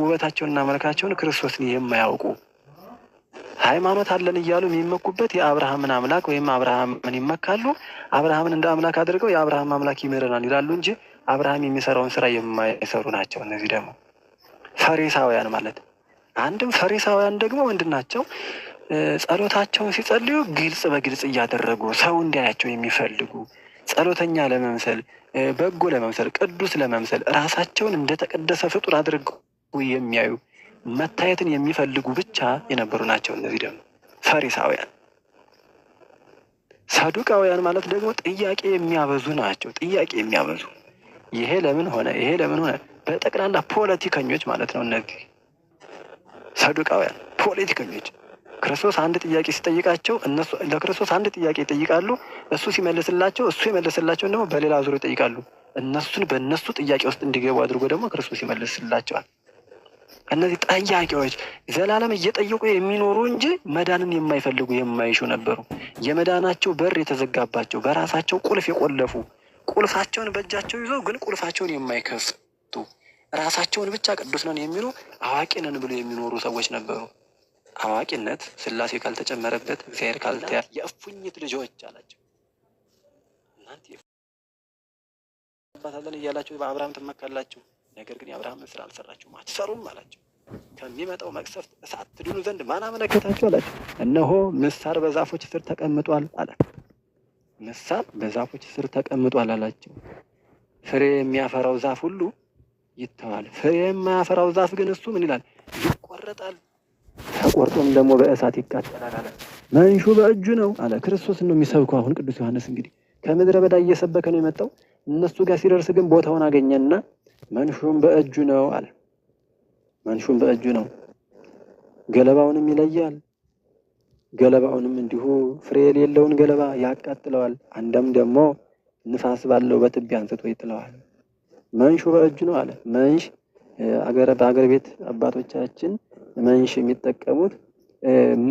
ውበታቸውንና መልካቸውን ክርስቶስን የማያውቁ ሃይማኖት አለን እያሉ የሚመኩበት የአብርሃምን አምላክ ወይም አብርሃምን ይመካሉ። አብርሃምን እንደ አምላክ አድርገው የአብርሃም አምላክ ይምረናል ይላሉ እንጂ አብርሃም የሚሰራውን ስራ የማይሰሩ ናቸው። እነዚህ ደግሞ ፈሪሳውያን ማለት አንድም ፈሪሳውያን ደግሞ ምንድን ናቸው? ጸሎታቸውን ሲጸልዩ ግልጽ በግልጽ እያደረጉ ሰው እንዲያያቸው የሚፈልጉ ጸሎተኛ ለመምሰል፣ በጎ ለመምሰል፣ ቅዱስ ለመምሰል ራሳቸውን እንደተቀደሰ ፍጡር አድርገው የሚያዩ መታየትን የሚፈልጉ ብቻ የነበሩ ናቸው። እነዚህ ደግሞ ፈሪሳውያን። ሰዱቃውያን ማለት ደግሞ ጥያቄ የሚያበዙ ናቸው። ጥያቄ የሚያበዙ ይሄ ለምን ሆነ፣ ይሄ ለምን ሆነ፣ በጠቅላላ ፖለቲከኞች ማለት ነው። እነዚህ ሰዱቃውያን ፖለቲከኞች። ክርስቶስ አንድ ጥያቄ ሲጠይቃቸው እነሱ ለክርስቶስ አንድ ጥያቄ ይጠይቃሉ። እሱ ሲመልስላቸው እሱ የመለስላቸውን ደግሞ በሌላ ዙር ይጠይቃሉ። እነሱን በእነሱ ጥያቄ ውስጥ እንዲገቡ አድርጎ ደግሞ ክርስቶስ ይመልስላቸዋል። እነዚህ ጠያቂዎች ዘላለም እየጠየቁ የሚኖሩ እንጂ መዳንን የማይፈልጉ የማይሹ ነበሩ። የመዳናቸው በር የተዘጋባቸው በራሳቸው ቁልፍ የቆለፉ ቁልፋቸውን በእጃቸው ይዘው ግን ቁልፋቸውን የማይከፍቱ ራሳቸውን ብቻ ቅዱስ ነን የሚሉ አዋቂ ነን ብሎ የሚኖሩ ሰዎች ነበሩ። አዋቂነት ሥላሴ ካልተጨመረበት እግዚአብሔር ካልተያ የእፉኝት ልጆች አላቸው። እናንተ አባታለን እያላችሁ በአብርሃም ትመካላችሁ፣ ነገር ግን የአብርሃምን ስራ አልሰራችሁም፣ አትሰሩም አላቸው። ከሚመጣው መቅሰፍት እሳት ትድኑ ዘንድ ማን አመለከታችሁ አላቸው። እነሆ ምሳር በዛፎች ስር ተቀምጧል አለ። ምሳር በዛፎች ስር ተቀምጧል አላቸው። ፍሬ የሚያፈራው ዛፍ ሁሉ ይተዋል፣ ፍሬ የማያፈራው ዛፍ ግን እሱ ምን ይላል? ይቆረጣል፣ ተቆርጦም ደግሞ በእሳት ይቃጠላል አለ። መንሹ በእጁ ነው አለ። ክርስቶስን ነው የሚሰብከው። አሁን ቅዱስ ዮሐንስ እንግዲህ ከምድረ በዳ እየሰበከ ነው የመጣው። እነሱ ጋር ሲደርስ ግን ቦታውን አገኘና መንሹም በእጁ ነው አለ። መንሹም በእጁ ነው፣ ገለባውንም ይለያል፣ ገለባውንም እንዲሁ ፍሬ የሌለውን ገለባ ያቃጥለዋል። አንድም ደግሞ ንፋስ ባለው በትቢያ አንስቶ ይጥለዋል። መንሹ በእጁ ነው አለ። መንሽ በአገር ቤት አባቶቻችን መንሽ የሚጠቀሙት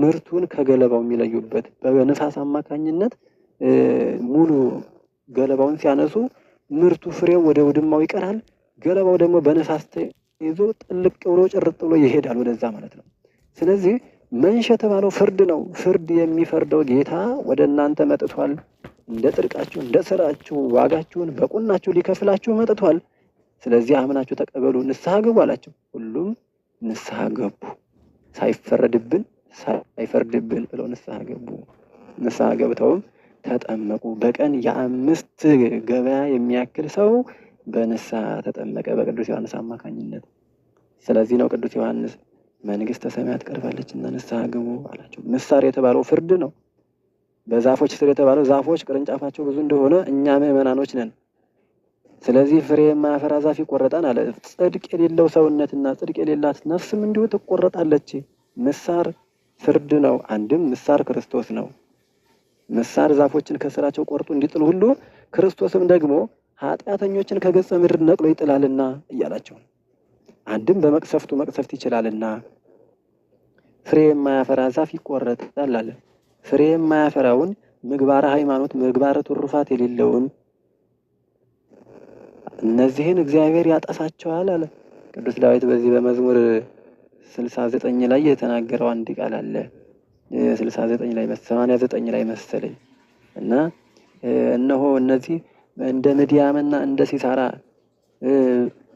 ምርቱን ከገለባው የሚለዩበት በንፋስ አማካኝነት ሙሉ ገለባውን ሲያነሱ ምርቱ ፍሬው ወደ ውድማው ይቀራል። ገለባው ደግሞ በንፋስ ተይዞ ጥልቅ ብሎ ጭርጥ ብሎ ይሄዳል ወደዛ ማለት ነው። ስለዚህ መንሽ የተባለው ፍርድ ነው። ፍርድ የሚፈርደው ጌታ ወደ እናንተ መጥቷል። እንደ ጽድቃችሁ እንደ ስራችሁ ዋጋችሁን በቁናችሁ ሊከፍላችሁ መጥቷል። ስለዚህ አምናችሁ ተቀበሉ፣ ንስሐ ግቡ አላቸው። ሁሉም ንስሐ ገቡ። ሳይፈረድብን ሳይፈርድብን ብለው ንስሐ ገቡ። ንስሐ ገብተውም ተጠመቁ። በቀን የ5 ገበያ የሚያክል ሰው በንስሐ ተጠመቀ በቅዱስ ዮሐንስ አማካኝነት። ስለዚህ ነው ቅዱስ ዮሐንስ መንግስተ ሰማያት ቀርባለችና ንስሐ ግቡ አላቸው። ምሳር የተባለው ፍርድ ነው። በዛፎች ስር የተባለው ዛፎች ቅርንጫፋቸው ብዙ እንደሆነ እኛ ምዕመናኖች ነን። ስለዚህ ፍሬ የማያፈራ ዛፍ ይቆረጣል አለ። ጽድቅ የሌለው ሰውነትና ጽድቅ የሌላት ነፍስም እንዲሁ ትቆረጣለች። ምሳር ፍርድ ነው። አንድም ምሳር ክርስቶስ ነው። ምሳር ዛፎችን ከስራቸው ቆርጦ እንዲጥል ሁሉ ክርስቶስም ደግሞ ኃጢአተኞችን ከገጸ ምድር ነቅሎ ይጥላልና እያላቸው፣ አንድም በመቅሰፍቱ መቅሰፍት ይችላልና ፍሬ የማያፈራ ዛፍ ይቆረጣል አለ። ፍሬ የማያፈራውን ምግባረ ሃይማኖት ምግባረ ትሩፋት የሌለውን እነዚህን እግዚአብሔር ያጠፋቸዋል አለ ቅዱስ ዳዊት። በዚህ በመዝሙር 69 ላይ የተናገረው አንድ ቃል አለ። 69 ላይ 89 ላይ መሰለኝ እና እነሆ እነዚህ እንደ ምድያምና እንደ ሲሳራ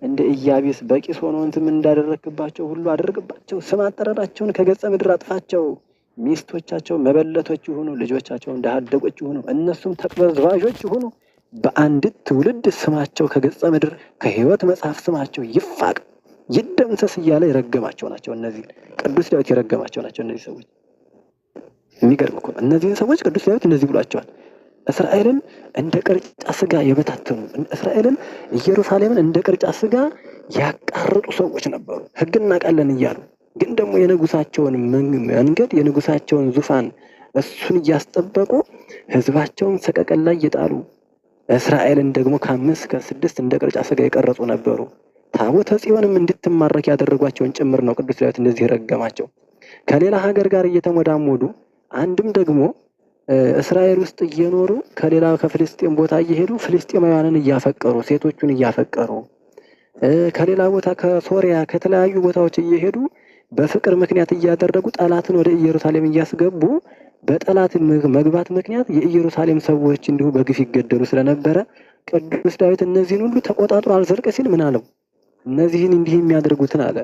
እንደ ኢያቢስ በቂሶን ወንዝም እንዳደረክባቸው ሁሉ አድርግባቸው። ስም አጠራራቸውን ከገጸ ምድር አጥፋቸው። ሚስቶቻቸው መበለቶች ይሁኑ፣ ልጆቻቸው እንደ አደጎች ይሁኑ፣ እነሱም ተቅበዝባዦች ይሁኑ። በአንድ ትውልድ ስማቸው ከገጸ ምድር ከሕይወት መጽሐፍ ስማቸው ይፋቅ ይደምሰስ እያለ የረገማቸው ናቸው። እነዚህ ቅዱስ ዳዊት የረገማቸው ናቸው። እነዚህ ሰዎች የሚገርም እኮ ነው። እነዚህን ሰዎች ቅዱስ ዳዊት እንደዚህ ብሏቸዋል። እስራኤልን እንደ ቅርጫ ስጋ የበታተኑ፣ እስራኤልን ኢየሩሳሌምን እንደ ቅርጫ ስጋ ያቃርጡ ሰዎች ነበሩ። ሕግ እናውቃለን እያሉ ግን ደግሞ የንጉሳቸውን መንገድ የንጉሳቸውን ዙፋን እሱን እያስጠበቁ ሕዝባቸውን ሰቀቀን ላይ ይጣሉ። እስራኤልን ደግሞ ከ5 እስከ 6 እንደ ቅርጫ ስጋ የቀረጹ ነበሩ። ታቦተ ጽዮንም እንድትማረክ ያደረጓቸውን ጭምር ነው ቅዱስ ዳዊት እንደዚህ የረገማቸው። ከሌላ ሀገር ጋር እየተሞዳሞዱ አንድም ደግሞ እስራኤል ውስጥ እየኖሩ ከሌላ ከፍልስጤም ቦታ እየሄዱ ፍልስጤማውያንን እያፈቀሩ ሴቶቹን እያፈቀሩ ከሌላ ቦታ ከሶሪያ ከተለያዩ ቦታዎች እየሄዱ በፍቅር ምክንያት እያደረጉ ጠላትን ወደ ኢየሩሳሌም እያስገቡ በጠላት መግባት ምክንያት የኢየሩሳሌም ሰዎች እንዲሁ በግፍ ይገደሉ ስለነበረ ቅዱስ ዳዊት እነዚህን ሁሉ ተቆጣጥሮ አልዘልቅ ሲል ምን አለው? እነዚህን እንዲህ የሚያደርጉትን አለ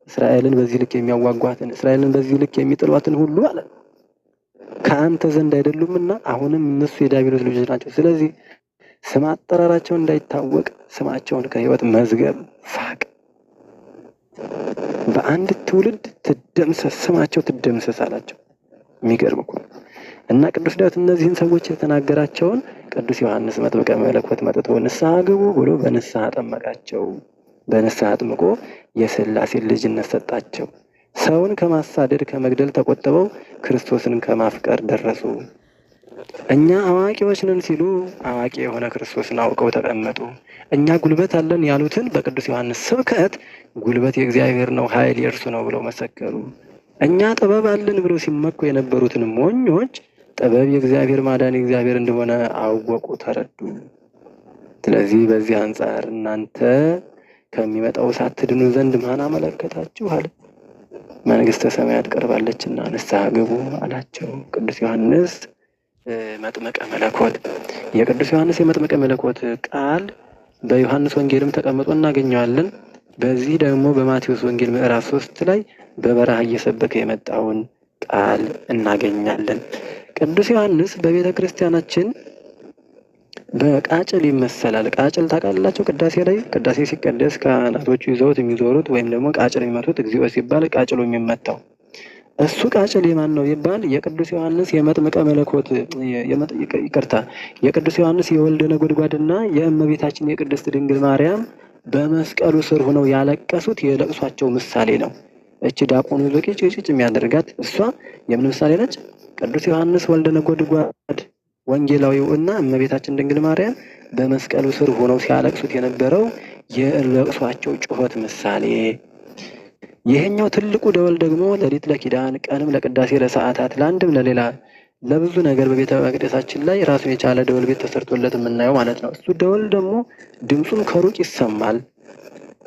እስራኤልን በዚህ ልክ የሚያዋጓትን እስራኤልን በዚህ ልክ የሚጥሏትን ሁሉ አለ ከአንተ ዘንድ አይደሉምና አሁንም እነሱ የዲያብሎስ ልጆች ናቸው። ስለዚህ ስም አጠራራቸው እንዳይታወቅ ስማቸውን ከሕይወት መዝገብ ፋቅ። በአንድ ትውልድ ትደምሰስ ስማቸው ትደምሰስ አላቸው። የሚገርም እኮ እና ቅዱስ ዳዊት እነዚህን ሰዎች የተናገራቸውን ቅዱስ ዮሐንስ መጥምቀ መለኮት መጥቶ ንስሐ ግቡ ብሎ በንስሐ ጠመቃቸው። በንስሐ አጥምቆ የሥላሴን ልጅነት ሰጣቸው። ሰውን ከማሳደድ ከመግደል ተቆጥበው ክርስቶስን ከማፍቀር ደረሱ። እኛ አዋቂዎች ነን ሲሉ አዋቂ የሆነ ክርስቶስን አውቀው ተቀመጡ። እኛ ጉልበት አለን ያሉትን በቅዱስ ዮሐንስ ስብከት ጉልበት የእግዚአብሔር ነው፣ ኃይል የእርሱ ነው ብለው መሰከሩ። እኛ ጥበብ አለን ብለው ሲመኩ የነበሩትን ሞኞች ጥበብ የእግዚአብሔር ማዳን የእግዚአብሔር እንደሆነ አወቁ፣ ተረዱ። ስለዚህ በዚህ አንጻር እናንተ ከሚመጣው እሳት ትድኑ ዘንድ ማን አመለከታችሁ አለ። መንግስተ ሰማያት ቀርባለችና ንስሐ ግቡ አላቸው። ቅዱስ ዮሐንስ መጥምቀ መለኮት። የቅዱስ ዮሐንስ የመጥምቀ መለኮት ቃል በዮሐንስ ወንጌልም ተቀምጦ እናገኘዋለን። በዚህ ደግሞ በማቴዎስ ወንጌል ምዕራፍ 3 ላይ በበረሃ እየሰበከ የመጣውን ቃል እናገኛለን። ቅዱስ ዮሐንስ በቤተ ክርስቲያናችን በቃጭል ይመሰላል። ቃጭል ታውቃላችሁ? ቅዳሴ ላይ ቅዳሴ ሲቀደስ ካህናቶቹ ይዘውት የሚዞሩት ወይም ደግሞ ቃጭል የሚመቱት እግዚኦ ሲባል ቃጭሉ የሚመታው እሱ ቃጭል የማን ነው ይባል? የቅዱስ ዮሐንስ የመጥምቀ መለኮት የቅዱስ ዮሐንስ የወልደ ነጎድጓድና የእመቤታችን የቅድስት ድንግል ማርያም በመስቀሉ ስር ሆነው ያለቀሱት የለቅሷቸው ምሳሌ ነው። እቺ ዲያቆኑ ጭጭ የሚያደርጋት እሷ የምን ምሳሌ ነች? ቅዱስ ዮሐንስ ወልደ ነጎድጓድ ወንጌላዊው እና እመቤታችን ድንግል ማርያም በመስቀሉ ስር ሆነው ሲያለቅሱት የነበረው የለቅሷቸው ጩኸት ምሳሌ። ይሄኛው ትልቁ ደወል ደግሞ ሌሊት ለኪዳን ቀንም ለቅዳሴ ለሰዓታት ለአንድም ለሌላ ለብዙ ነገር በቤተ መቅደሳችን ላይ ራሱን የቻለ ደወል ቤት ተሰርቶለት የምናየው ማለት ነው። እሱ ደወል ደግሞ ድምፁም ከሩቅ ይሰማል።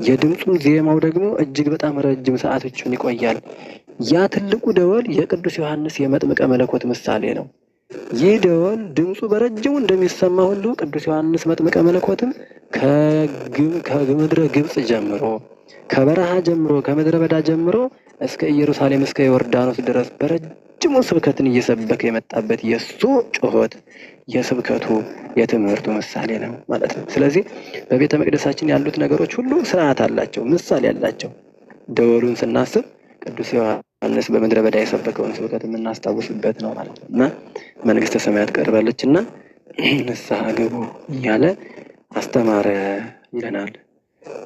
የድምፁም ዜማው ደግሞ እጅግ በጣም ረጅም ሰዓቶችን ይቆያል። ያ ትልቁ ደወል የቅዱስ ዮሐንስ የመጥምቀ መለኮት ምሳሌ ነው። ይህ ደወል ድምፁ በረጅሙ እንደሚሰማ ሁሉ ቅዱስ ዮሐንስ መጥምቀ መለኮትም ከምድረ ግብፅ ጀምሮ ከበረሃ ጀምሮ ከምድረ በዳ ጀምሮ እስከ ኢየሩሳሌም እስከ ዮርዳኖስ ድረስ በረጅሙ ስብከትን እየሰበከ የመጣበት የእሱ ጩኸት የስብከቱ የትምህርቱ ምሳሌ ነው ማለት ነው። ስለዚህ በቤተ መቅደሳችን ያሉት ነገሮች ሁሉ ስርዓት አላቸው፣ ምሳሌ አላቸው። ደወሉን ስናስብ ቅዱስ ዮሐንስ በምድረ በዳ የሰበከውን ስብከት የምናስታውስበት ነው ማለት ነው እና መንግስተ ሰማያት ቀርባለች እና ንስሐ ግቡ እያለ አስተማረ ይለናል።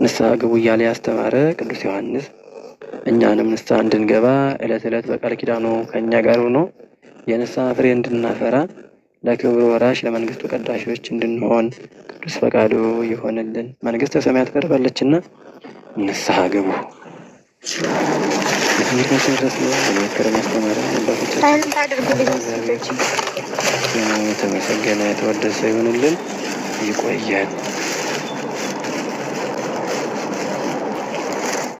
ንስሐ ግቡ እያለ ያስተማረ ቅዱስ ዮሐንስ እኛንም ንስሐ እንድንገባ ዕለት ዕለት በቃል ኪዳኑ ከእኛ ጋር ሆኖ የንስሐ ፍሬ እንድናፈራ ለክብሩ ወራሽ ለመንግስቱ ቀዳሾች እንድንሆን ቅዱስ ፈቃዱ ይሆንልን። መንግስተ ሰማያት ቀርባለችና ንስሐ ግቡ። የትምህርታችን ድረስ ነው ለመከረን ያስተማረ አባቶቻችን የተመሰገነ የተወደሰ ይሆንልን። ይቆያል።